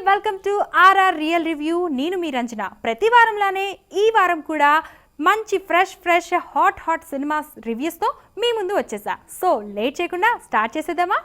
Welcome to RR real review. నేను మీ రంజన. ప్రతి వారంలానే ఈ వారం కూడా మంచి ఫ్రెష్ హాట్ సినిమాస్ రివ్యూస్తో మీ ముందు వచ్చేసా. సో లేట్ చేయకుండా స్టార్ట్ చేసేద్దామా?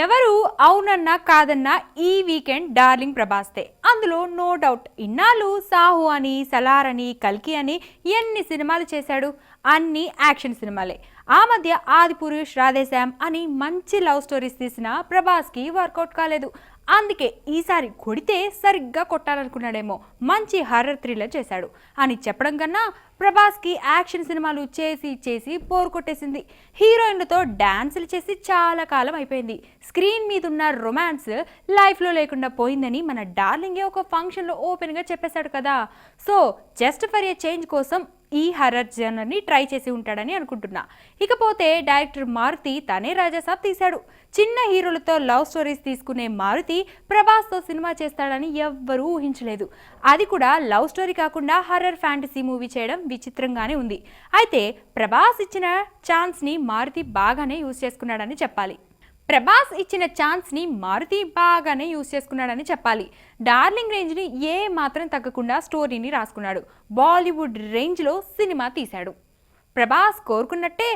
ఎవరు అవునన్నా కాదన్నా ఈ వీకెండ్ డార్లింగ్ ప్రభాస్తే. అందులో నో డౌట్. ఇన్నాళ్ళు సాహు అని, సలార్ అని, కల్కి అని ఎన్ని సినిమాలు చేశాడు. అన్ని యాక్షన్ సినిమాలే. ఆ మధ్య ఆదిపురుష్, రాధేశ్యామ్ అని మంచి లవ్ స్టోరీస్ తీసిన ప్రభాస్కి వర్కౌట్ కాలేదు. అందుకే ఈసారి కొడితే సరిగ్గా కొట్టాలనుకున్నాడేమో. మంచి హర్రర్ థ్రిల్లర్ చేశాడు అని చెప్పడం కన్నా ప్రభాస్కి యాక్షన్ సినిమాలు చేసి పోరు కొట్టేసింది. హీరోయిన్లతో డాన్సులు చేసి చాలా కాలం అయిపోయింది. స్క్రీన్ మీద ఉన్న రొమాన్స్ లైఫ్లో లేకుండా పోయిందని మన డార్లింగే ఒక ఫంక్షన్లో ఓపెన్గా చెప్పేశాడు కదా. So just for a change కోసం ఈ హర్రర్ జనర్ని ట్రై చేసి ఉంటాడని అనుకుంటున్నా. ఇకపోతే డైరెక్టర్ మారుతి తనే రాజాసాబ్ తీశాడు. చిన్న హీరోలతో లవ్ స్టోరీస్ తీసుకునే మారుతి ప్రభాస్తో సినిమా చేస్తాడని ఎవ్వరూ ఊహించలేదు. అది కూడా లవ్ స్టోరీ కాకుండా హర్రర్ ఫ్యాంటసీ మూవీ చేయడం విచిత్రంగానే ఉంది. అయితే ప్రభాస్ ఇచ్చిన ఛాన్స్ని మారుతి బాగానే యూజ్ చేసుకున్నాడని చెప్పాలి. డార్లింగ్ రేంజ్ని ఏ మాత్రం తగ్గకుండా స్టోరీని రాసుకున్నాడు. బాలీవుడ్ రేంజ్లో సినిమా తీశాడు. ప్రభాస్ కోరుకున్నట్టే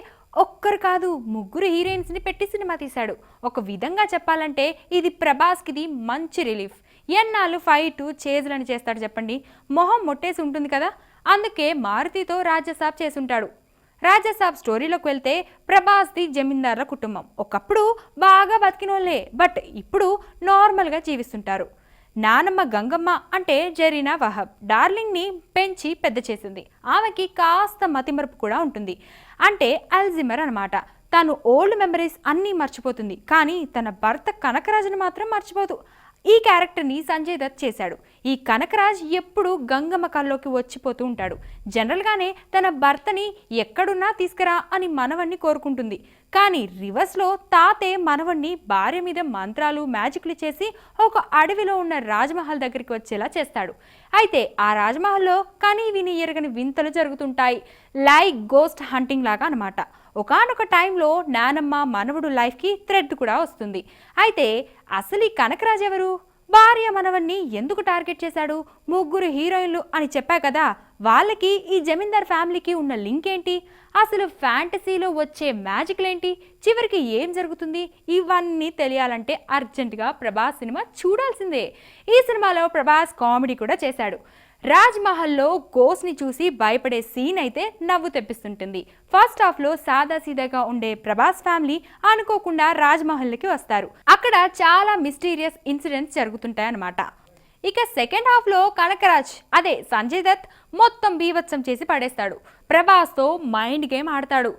ఒక్కరు కాదు, ముగ్గురు హీరోయిన్స్ని పెట్టి సినిమా తీశాడు. ఒక విధంగా చెప్పాలంటే ఇది ప్రభాస్కిది మంచి రిలీఫ్. ఎన్నాళ్ళు ఫైట్ చేజులని చేస్తాడు చెప్పండి. మొహం మొట్టేసి ఉంటుంది కదా. అందుకే మారుతితో రాజాసాబ్ చేసుంటాడు. రాజాసాబ్ స్టోరీలోకి వెళ్తే ప్రభాస్ది జమీందార్ల కుటుంబం. ఒకప్పుడు బాగా బతికినోళ్లే, బట్ ఇప్పుడు నార్మల్గా జీవిస్తుంటారు. నానమ్మ గంగమ్మ అంటే జరీనా వహాబ్ డార్లింగ్ని పెంచి పెద్ద చేసింది. ఆమెకి కాస్త మతిమరుపు కూడా ఉంటుంది. అంటే అల్జిమర్ అనమాట. తను ఓల్డ్ మెమరీస్ అన్నీ మర్చిపోతుంది, కానీ తన భర్త కనకరాజుని మాత్రం మర్చిపోదు. ఈ క్యారెక్టర్ని సంజయ్ దత్ చేశాడు. ఈ కనకరాజ్ ఎప్పుడు గంగమ్మ కల్లోకి వచ్చిపోతూ ఉంటాడు. జనరల్గానే తన భర్తని ఎక్కడున్నా తీసుకురా అని మనవణ్ణి కోరుకుంటుంది. కానీ రివర్స్లో తాతే మనవణ్ణి భార్య మీద మంత్రాలు, మ్యాజిక్లు చేసి ఒక అడవిలో ఉన్న రాజ్మహల్ దగ్గరికి వచ్చేలా చేస్తాడు. అయితే ఆ రాజ్మహల్లో కనీ విని ఎరగని వింతలు జరుగుతుంటాయి. లైక్ గోస్ట్ హంటింగ్ లాగా అనమాట. ఒకానొక టైంలో నానమ్మ మనవడు లైఫ్కి థ్రెడ్ కూడా వస్తుంది. అయితే అసలు ఈ కనకరాజ్ ఎవరు? భార్య మనవణ్ణి ఎందుకు టార్గెట్ చేశాడు? ముగ్గురు హీరోయిన్లు అని చెప్పా కదా, వాళ్ళకి ఈ జమీందార్ ఫ్యామిలీకి ఉన్న లింక్ ఏంటి? అసలు ఫ్యాంటసీలో వచ్చే మ్యాజిక్లేంటి? చివరికి ఏం జరుగుతుంది? ఇవన్నీ తెలియాలంటే అర్జెంటుగా ప్రభాస్ సినిమా చూడాల్సిందే. ఈ సినిమాలో ప్రభాస్ కామెడీ కూడా చేశాడు. రాజ్మహల్లో గోస్ట్ని చూసి భయపడే సీన్ అయితే నవ్వు తెప్పిస్తుంటుంది. ఫస్ట్ హాఫ్లో సాదాసీదాగా ఉండే ప్రభాస్ ఫ్యామిలీ అనుకోకుండా రాజ్మహల్కి వస్తారు. అక్కడ చాలా మిస్టీరియస్ ఇన్సిడెంట్స్ జరుగుతుంటాయన్నమాట. ఇక సెకండ్ హాఫ్లో కనకరాజ్ అదే సంజయ్ దత్ మొత్తం బీభత్సం చేసి పడేస్తాడు. ప్రభాస్తో మైండ్ గేమ్ ఆడతాడు.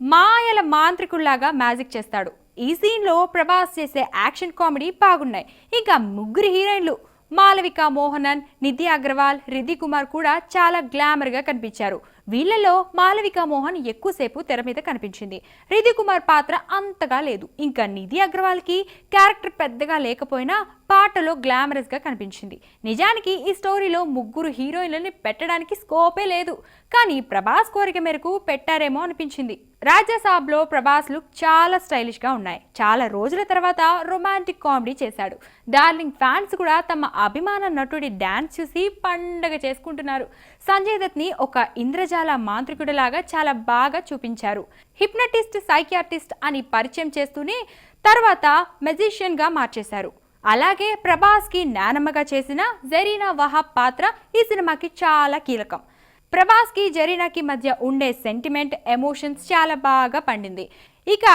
మాయల మాంత్రికుల్లాగా మ్యాజిక్ చేస్తాడు. ఈ సీన్లో ప్రభాస్ చేసే యాక్షన్ కామెడీ బాగున్నాయి. ఇంకా ముగ్గురు హీరోయిన్లు మాలవిక మోహనన్, నిధి అగర్వాల్, రిధి కుమార్ కూడా చాలా గ్లామర్గా కనిపించారు. వీళ్ళలో మాలవిక మోహన్ ఎక్కువసేపు తెర మీద కనిపించింది. రిధి కుమార్ పాత్ర అంతగా లేదు. ఇంకా నిధి అగర్వాల్కి క్యారెక్టర్ పెద్దగా లేకపోయినా పాటలో గ్లామరస్గా కనిపించింది. నిజానికి ఈ స్టోరీలో ముగ్గురు హీరోయిన్లని పెట్టడానికి స్కోపే లేదు, కానీ ప్రభాస్ కోరిక మేరకు పెట్టారేమో అనిపించింది. రాజాసాబ్లో ప్రభాస్ లుక్ చాలా స్టైలిష్గా ఉన్నాయి. చాలా రోజుల తర్వాత రొమాంటిక్ కామెడీ చేశాడు. డార్లింగ్ ఫ్యాన్స్ కూడా తమ అభిమాన నటుడి డాన్స్ చూసి పండగ చేసుకుంటున్నారు. సంజయ్ దత్ని ఒక ఇంద్రజాల మాంత్రికుడిలాగా చాలా బాగా చూపించారు. హిప్నటిస్ట్, సైకియాట్రిస్ట్ అని పరిచయం చేస్తూనే తర్వాత మెజిషియన్గా మార్చేశారు. అలాగే ప్రభాస్కి నానమ్మగా చేసిన జరీనా వహాబ్ పాత్ర ఈ సినిమాకి చాలా కీలకం. ప్రభాస్కి జరీనాకి మధ్య ఉండే సెంటిమెంట్, ఎమోషన్స్ చాలా బాగా పండింది. ఇక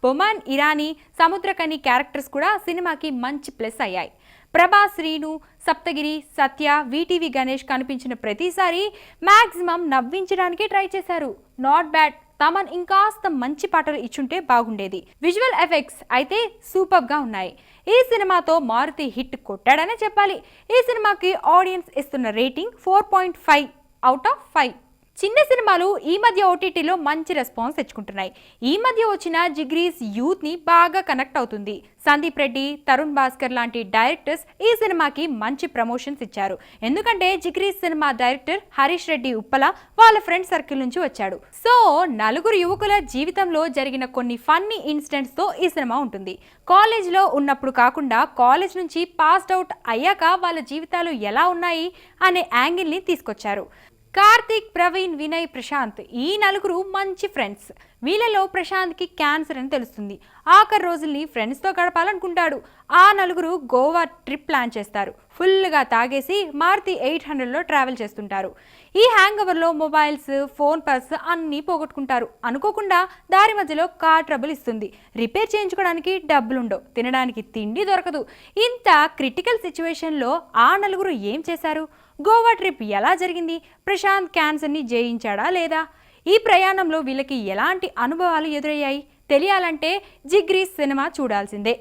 బొమన్ ఇరానీ, సముద్రకని క్యారెక్టర్స్ కూడా సినిమాకి మంచి ప్లస్ అయ్యాయి. ప్రభాస్, శ్రీను, సప్తగిరి, సత్య, వీటీవీ గణేష్ కనిపించిన ప్రతిసారి మ్యాక్సిమం నవ్వించడానికి ట్రై చేశారు. Not bad. తమన్ ఇంకాస్త మంచి పాటలు ఇచ్చుంటే బాగుండేది. విజువల్ ఎఫెక్ట్స్ అయితే సూపర్గా ఉన్నాయి. ఈ సినిమాతో మారుతి హిట్ కొట్టాడనే చెప్పాలి. ఈ సినిమాకి ఆడియన్స్ ఇస్తున్న రేటింగ్ 4.5 out of 5. చిన్న సినిమాలు ఈ మధ్య ఓటీటీలో మంచి రెస్పాన్స్ తెచ్చుకుంటున్నాయి. ఈ మధ్య వచ్చిన జిగ్రీస్ యూత్ ని బాగా కనెక్ట్ అవుతుంది. సందీప్ రెడ్డి, తరుణ్ భాస్కర్ లాంటి డైరెక్టర్స్ ఈ సినిమాకి మంచి ప్రమోషన్స్ ఇచ్చారు. ఎందుకంటే జిగ్రీస్ సినిమా డైరెక్టర్ హరీష్ రెడ్డి ఉప్పల వాళ్ళ ఫ్రెండ్ సర్కిల్ నుంచి వచ్చాడు. సో నలుగురు యువకుల జీవితంలో జరిగిన కొన్ని ఫన్నీ ఇన్సిడెంట్స్ తో ఈ సినిమా ఉంటుంది. కాలేజ్లో ఉన్నప్పుడు కాకుండా కాలేజ్ నుంచి పాస్డ్ అవుట్ అయ్యాక వాళ్ళ జీవితాలు ఎలా ఉన్నాయి అనే యాంగిల్ ని తీసుకొచ్చారు. కార్తిక్, ప్రవీణ్, వినయ్, ప్రశాంత్ ఈ నలుగురు మంచి ఫ్రెండ్స్. వీళ్ళలో ప్రశాంత్కి క్యాన్సర్ అని తెలుస్తుంది. ఆఖరి రోజుల్ని ఫ్రెండ్స్తో గడపాలనుకుంటాడు. ఆ నలుగురు గోవా ట్రిప్ ప్లాన్ చేస్తారు. ఫుల్గా తాగేసి మారుతి 800లో ట్రావెల్ చేస్తుంటారు. ఈ హ్యాంగ్ ఓవర్లో మొబైల్స్, ఫోన్, పర్స్ అన్నీ పోగొట్టుకుంటారు. అనుకోకుండా దారి మధ్యలో కార్ ట్రబుల్ ఇస్తుంది. రిపేర్ చేయించుకోవడానికి డబ్బులుండవు, తినడానికి తిండి దొరకదు. ఇంత క్రిటికల్ సిచ్యువేషన్లో ఆ నలుగురు ఏం చేశారు? గోవా ట్రిప్ ఎలా జరిగింది? ప్రశాంత్ క్యాన్సర్ని జయించాడా లేదా? ఈ ప్రయాణంలో వీళ్ళకి ఎలాంటి అనుభవాలు ఎదురయ్యాయి? తెలియాలంటే జిగ్రీస్ సినిమా చూడాల్సిందే.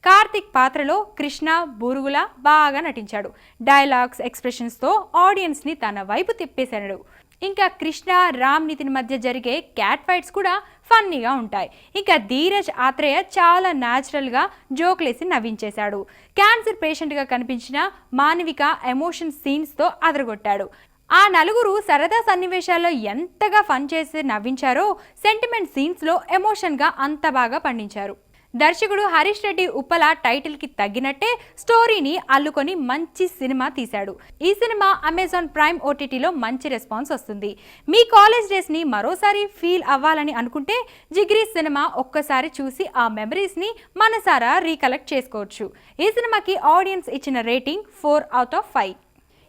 కార్తిక్ పాత్రలో కృష్ణ బూరుగులా బాగా నటించాడు. డైలాగ్స్, ఎక్స్ప్రెషన్స్తో ఆడియన్స్ని తన వైపు తిప్పేశాడు. ఇంకా కృష్ణ, రామ్ నితిన్ మధ్య జరిగే క్యాట్ ఫైట్స్ కూడా ఫన్నీగా ఉంటాయి. ఇంకా ధీరజ్ ఆత్రేయ చాలా న్యాచురల్గా జోక్లేసి నవ్వించేశాడు. క్యాన్సర్ పేషెంట్గా కనిపించిన మానవిక ఎమోషన్ సీన్స్తో అదరగొట్టాడు. ఆ నలుగురు సరదా సన్నివేశాల్లో ఎంతగా ఫన్ చేసి నవ్వించారో సెంటిమెంట్ సీన్స్లో ఎమోషన్గా అంత బాగా పండించారు. దర్శకుడు హరీష్ రెడ్డి ఉప్పల టైటిల్కి తగ్గినట్టే స్టోరీని అల్లుకొని మంచి సినిమా తీశాడు. ఈ సినిమా అమెజాన్ ప్రైమ్ ఓటీటీలో మంచి రెస్పాన్స్ వస్తుంది. మీ కాలేజ్ డేస్ని మరోసారి ఫీల్ అవ్వాలని అనుకుంటే జిగ్రీస్ సినిమా ఒక్కసారి చూసి ఆ మెమరీస్ని మనసారా రీకలెక్ట్ చేసుకోవచ్చు. ఈ సినిమాకి ఆడియన్స్ ఇచ్చిన రేటింగ్ 4/5.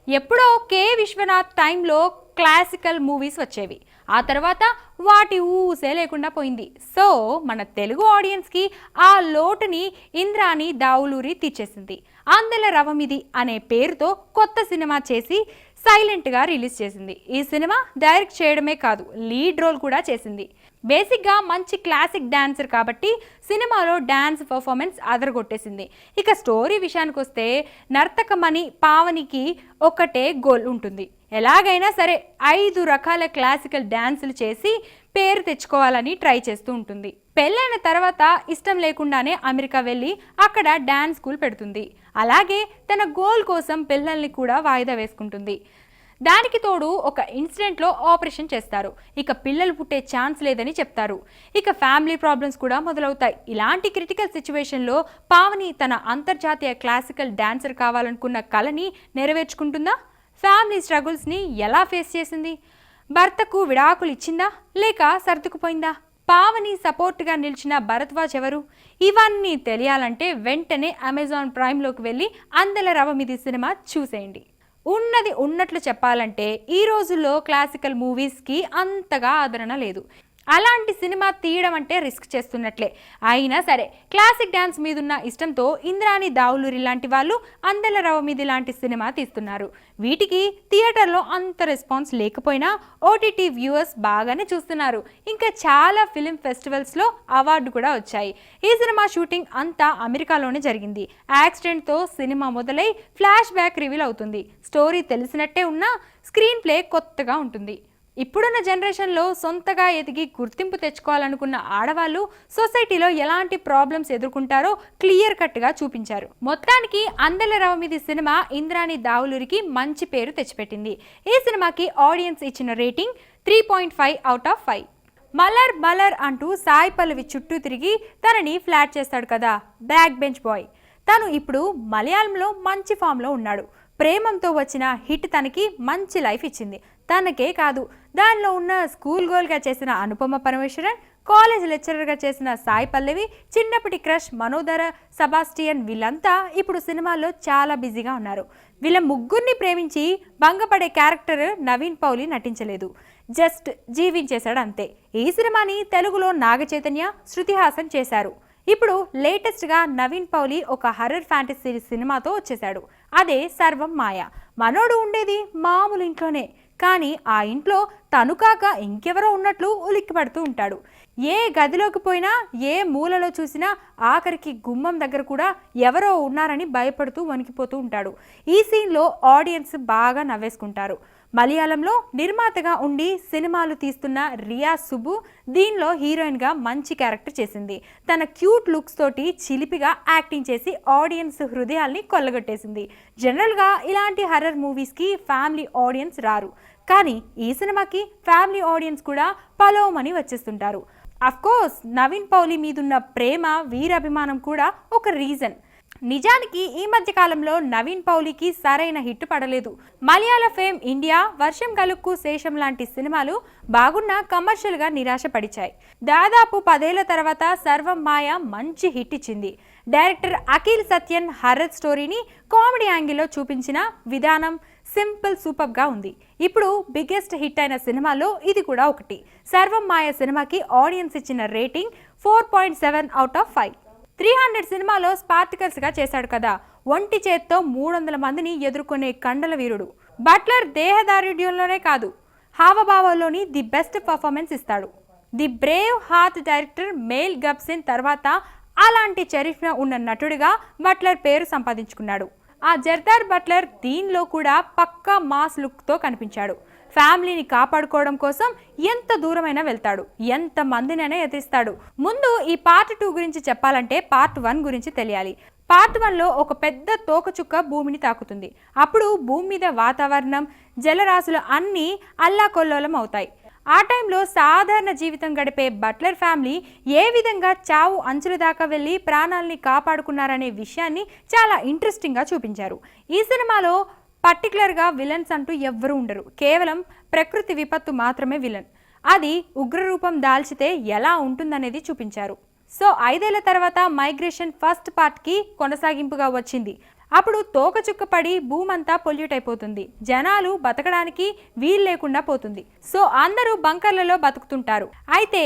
ఎప్పుడో కె విశ్వనాథ్ టైంలో క్లాసికల్ మూవీస్ వచ్చేవి. ఆ తర్వాత వాటి ఊసే లేకుండా పోయింది. సో మన తెలుగు ఆడియన్స్కి ఆ లోటుని ఇంద్రాణి దావులూరి తీర్చేసింది. అందెల రవమిది అనే పేరుతో కొత్త సినిమా చేసి సైలెంట్గా రిలీజ్ చేసింది. ఈ సినిమా డైరెక్ట్ చేయడమే కాదు, లీడ్ రోల్ కూడా చేసింది. బేసిక్గా మంచి క్లాసిక్ డాన్సర్ కాబట్టి సినిమాలో డాన్స్ పర్ఫార్మెన్స్ అదరగొట్టేసింది. ఇక స్టోరీ విషయానికి వస్తే నర్తకమణి పావనికి ఒకటే గోల్ ఉంటుంది. ఎలాగైనా సరే 5 రకాల క్లాసికల్ డాన్సులు చేసి పేరు తెచ్చుకోవాలని ట్రై చేస్తూ ఉంటుంది. పెళ్ళైన తర్వాత ఇష్టం లేకుండానే అమెరికా వెళ్ళి అక్కడ డాన్స్ స్కూల్ పెడుతుంది. అలాగే తన గోల్ కోసం పిల్లల్ని కూడా వాయిదా వేసుకుంటుంది. దానికి తోడు ఒక ఇన్సిడెంట్లో ఆపరేషన్ చేస్తారు. ఇక పిల్లలు పుట్టే ఛాన్స్ లేదని చెప్తారు. ఇక ఫ్యామిలీ ప్రాబ్లమ్స్ కూడా మొదలవుతాయి. ఇలాంటి క్రిటికల్ సిచ్యువేషన్లో పావని తన అంతర్జాతీయ క్లాసికల్ డాన్సర్ కావాలనుకున్న కలని నెరవేర్చుకుంటుందా? ఫ్యామిలీ స్ట్రగుల్స్ని ఎలా ఫేస్ చేసింది? భర్తకు విడాకులు ఇచ్చిందా లేక సర్దుకుపోయిందా? పావని సపోర్ట్గా నిలిచిన భరద్వాజ్ ఎవరు? ఇవన్నీ తెలియాలంటే వెంటనే అమెజాన్ ప్రైమ్లోకి వెళ్ళి అందెల రవమిది సినిమా చూసేయండి. ఉన్నది ఉన్నట్లు చెప్పాలంటే ఈ రోజుల్లో క్లాసికల్ మూవీస్కి అంతగా ఆదరణ లేదు. అలాంటి సినిమా తీయడం అంటే రిస్క్ చేస్తున్నట్లే. అయినా సరే క్లాసిక్ డ్యాన్స్ మీదున్న ఇష్టంతో ఇంద్రాణి దావులూరి లాంటి వాళ్ళు అందెల రవమిది లాంటి సినిమా తీస్తున్నారు. వీటికి థియేటర్లో అంత రెస్పాన్స్ లేకపోయినా ఓటీటీ వ్యూవర్స్ బాగానే చూస్తున్నారు. ఇంకా చాలా ఫిలిం ఫెస్టివల్స్లో అవార్డు కూడా వచ్చాయి. ఈ సినిమా షూటింగ్ అంతా అమెరికాలోనే జరిగింది. యాక్సిడెంట్తో సినిమా మొదలై ఫ్లాష్ బ్యాక్ రివీల్ అవుతుంది. స్టోరీ తెలిసినట్టే ఉన్నా స్క్రీన్ ప్లే కొత్తగా ఉంటుంది. ఇప్పుడున్న జనరేషన్లో సొంతగా ఎదిగి గుర్తింపు తెచ్చుకోవాలనుకున్న ఆడవాళ్ళు సొసైటీలో ఎలాంటి ప్రాబ్లమ్స్ ఎదుర్కొంటారో క్లియర్ కట్గా చూపించారు. మొత్తానికి అందెల రవమిది సినిమా ఇంద్రాణి దావులూరికి మంచి పేరు తెచ్చిపెట్టింది. ఈ సినిమాకి ఆడియన్స్ ఇచ్చిన రేటింగ్ 3.5/5. మలర్ మలర్ అంటూ సాయి పల్లవి చుట్టూ తిరిగి తనని ఫ్లాట్ చేస్తాడు కదా బ్యాక్ బెంచ్ బాయ్. తను ఇప్పుడు మలయాళంలో మంచి ఫామ్లో ఉన్నాడు. ప్రేమంతో వచ్చిన హిట్ తనకి మంచి లైఫ్ ఇచ్చింది. తనకే కాదు, దానిలో ఉన్న స్కూల్ గోల్గా చేసిన అనుపమ పరమేశ్వరన్, కాలేజ్ లెక్చరర్గా చేసిన సాయి పల్లవి, చిన్నప్పటి క్రష్ మనోధర సెబాస్టియన్ వీళ్ళంతా ఇప్పుడు సినిమాల్లో చాలా బిజీగా ఉన్నారు. వీళ్ళ ముగ్గురిని ప్రేమించి భంగపడే క్యారెక్టర్ నవీన్ పౌలి నటించలేదు, జస్ట్ జీవించేశాడు అంతే. ఈ సినిమాని తెలుగులో నాగ చైతన్య, శృతి హాసన్ చేశారు. ఇప్పుడు లేటెస్ట్గా నవీన్ పౌలి ఒక హర్రర్ ఫ్యాంటసీ సినిమాతో వచ్చేశాడు. అదే సర్వం మాయ. మనోడు ఉండేది మామూలు ఇంట్లోనే, కానీ ఆ ఇంట్లో తను కాక ఇంకెవరో ఉన్నట్లు ఉలిక్కిపడుతూ ఉంటాడు. ఏ గదిలోకి పోయినా, ఏ మూలలో చూసినా, ఆఖరికి గుమ్మం దగ్గర కూడా ఎవరో ఉన్నారని భయపడుతూ వణికిపోతూ ఉంటాడు. ఈ సీన్లో ఆడియన్స్ బాగా నవ్వేసుకుంటారు. మలయాళంలో నిర్మాతగా ఉండి సినిమాలు తీస్తున్న రియా సుబ్బు దీనిలో హీరోయిన్గా మంచి క్యారెక్టర్ చేసింది. తన క్యూట్ లుక్స్ తోటి చిలిపిగా యాక్టింగ్ చేసి ఆడియన్స్ హృదయాల్ని కొల్లగొట్టేసింది. జనరల్గా ఇలాంటి హర్రర్ మూవీస్కి ఫ్యామిలీ ఆడియన్స్ రారు, కానీ ఈ సినిమాకి ఫ్యామిలీ ఆడియన్స్ కూడా పలోమని వచ్చేస్తుంటారు. అఫ్కోర్స్ నవీన్ పౌలి మీదున్న ప్రేమ, వీరాభిమానం కూడా ఒక రీజన్. నిజానికి ఈ మధ్య కాలంలో నవీన్ పౌలికి సరైన హిట్ పడలేదు. మలయాళ ఫేమ్ ఇండియా, వర్షం కలుక్కు శేషం లాంటి సినిమాలు బాగున్న కమర్షియల్గా నిరాశపడిచాయి. దాదాపు 10 ఏళ్ల తర్వాత సర్వం మాయ మంచి హిట్ ఇచ్చింది. డైరెక్టర్ అఖిల్ సత్యన్ హర్రర్ స్టోరీని కామెడీ యాంగిల్లో చూపించిన విధానం సింపుల్ సూపర్గా ఉంది. ఇప్పుడు బిగ్గెస్ట్ హిట్ అయిన సినిమాలో ఇది కూడా ఒకటి. సర్వం మాయ సినిమాకి ఆడియన్స్ ఇచ్చిన రేటింగ్ 4.7/5. 300 సినిమాలో స్పార్టికల్స్గా చేశాడు కదా. ఒంటి చేత్తో 300 మందిని ఎదుర్కొనే కండల వీరుడు. బట్లర్ దేహదారుఢ్యంలోనే కాదు, హావభావాల్లోని ది బెస్ట్ పర్ఫార్మెన్స్ ఇస్తాడు. The Braveheart director Mel Gibson తర్వాత అలాంటి చరిత్ర ఉన్న నటుడిగా బట్లర్ పేరు సంపాదించుకున్నాడు. ఆ జర్దార్ బట్లర్ దీనిలో కూడా పక్కా మాస్ లుక్తో కనిపించాడు. ఫ్యామిలీని కాపాడుకోవడం కోసం ఎంత దూరమైనా వెళ్తాడు, ఎంత మందినైనా ఎదిరిస్తాడు. ముందు ఈ పార్ట్ 2 గురించి చెప్పాలంటే పార్ట్ 1 గురించి తెలియాలి. పార్ట్ 1లో ఒక పెద్ద తోకచుక్క భూమిని తాకుతుంది. అప్పుడు భూమి మీద వాతావరణం, జలరాశులు అన్నీ అల్లాకొల్లోలం అవుతాయి. ఆ టైంలో సాధారణ జీవితం గడిపే బట్లర్ ఫ్యామిలీ ఏ విధంగా చావు అంచుల దాకా వెళ్ళి ప్రాణాలని కాపాడుకున్నారనే విషయాన్ని చాలా ఇంట్రెస్టింగ్గా చూపించారు. ఈ సినిమాలో పర్టికులర్గా విలన్స్ అంటూ ఎవ్వరూ ఉండరు. కేవలం ప్రకృతి విపత్తు మాత్రమే విలన్. అది ఉగ్రరూపం దాల్చితే ఎలా ఉంటుందనేది చూపించారు. సో 5 ఏళ్ల తర్వాత మైగ్రేషన్ ఫస్ట్ పార్ట్కి కొనసాగింపుగా వచ్చింది. అప్పుడు తోకచుక్క పడి భూమంతా పొల్యూట్ అయిపోతుంది. జనాలు బతకడానికి వీలు లేకుండా పోతుంది. సో అందరూ బంకర్లలో బతుకుతుంటారు. అయితే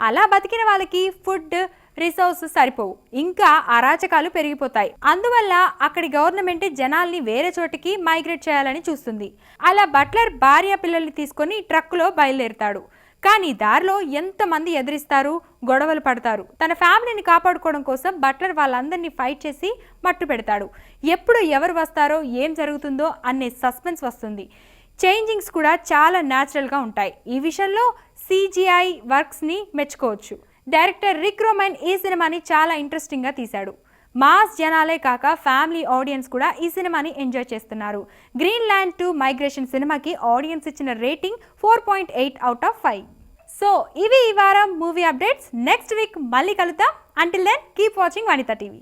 అలా బతికిన వాళ్ళకి ఫుడ్, రిసోర్స్ సరిపోవు, ఇంకా అరాచకాలు పెరిగిపోతాయి. అందువల్ల అక్కడి గవర్నమెంట్ జనాల్ని వేరే చోటికి మైగ్రేట్ చేయాలని చూస్తుంది. అలా బట్లర్ భార్య పిల్లల్ని తీసుకొని ట్రక్కులో బయలుదేరుతాడు. కానీ దారిలో ఎంతమంది ఎదిరిస్తారు, గొడవలు పడతారు. తన ఫ్యామిలీని కాపాడుకోవడం కోసం బట్లర్ వాళ్ళందరినీ ఫైట్ చేసి మట్టు పెడతాడు. ఎప్పుడు ఎవరు వస్తారో, ఏం జరుగుతుందో అనే సస్పెన్స్ వస్తుంది. చేంజింగ్స్ కూడా చాలా న్యాచురల్గా ఉంటాయి. ఈ విషయంలో CGI వర్క్స్ని మెచ్చుకోవచ్చు. డైరెక్టర్ రిక్ రోమన్ ఈ సినిమాని చాలా ఇంట్రెస్టింగ్గా తీశాడు. మాస్ జనాలే కాక ఫ్యామిలీ ఆడియన్స్ కూడా ఈ సినిమాని ఎంజాయ్ చేస్తున్నారు. గ్రీన్లాండ్ 2 మైగ్రేషన్ సినిమాకి ఆడియన్స్ ఇచ్చిన రేటింగ్ 4.8/5. సో ఇవి ఈ వారం మూవీ అప్డేట్స్. నెక్స్ట్ వీక్ మళ్ళీ కలుద్దాం. Until then keep watching Vanitha TV.